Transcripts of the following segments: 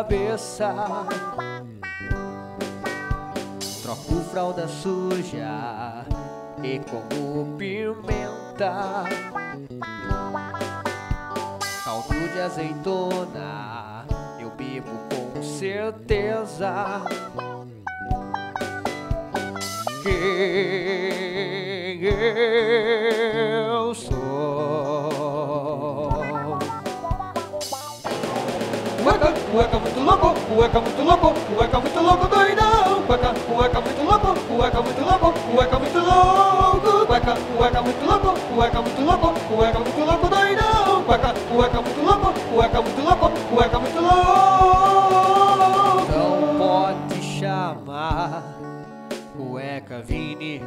cabeça. Troco fralda suja e como pimenta. Caldo de azeitona eu bebo com certeza. Quem eu sou? Cueca muito louco, cueca muito louco, cueca muito louco, doidão. Cueca muito louco, cueca muito louco, cueca muito louco. Cueca muito louco, cueca muito louco, cueca muito louco, doidão. Cueca muito louco, cueca muito louco, cueca muito louco. Não pode chamar cueca Vini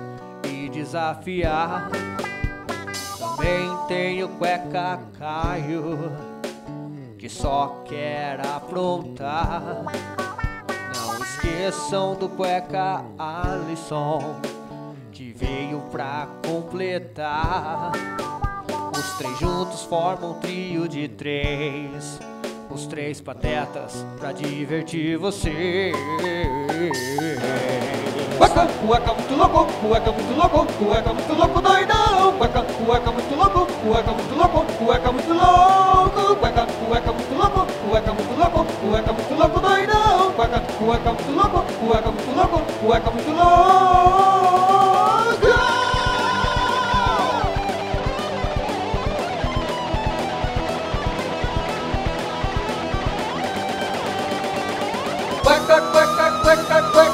e desafiar. Também tenho cueca Caio, que só quer aprontar. Não esqueçam do cueca Alisson, que veio pra completar. Os três juntos formam um trio de três, os três patetas pra divertir você. Cueca muito louco, cueca muito louco, cueca muito louco, doidão. Cueca muito louco, cueca muito louco, cueca muito louco. Cueca muito louco, cueca muito louco, cueca muito louco, doidão. Cueca muito louco, cueca muito louco, cueca muito louco. Cueca, cueca, cueca, cueca.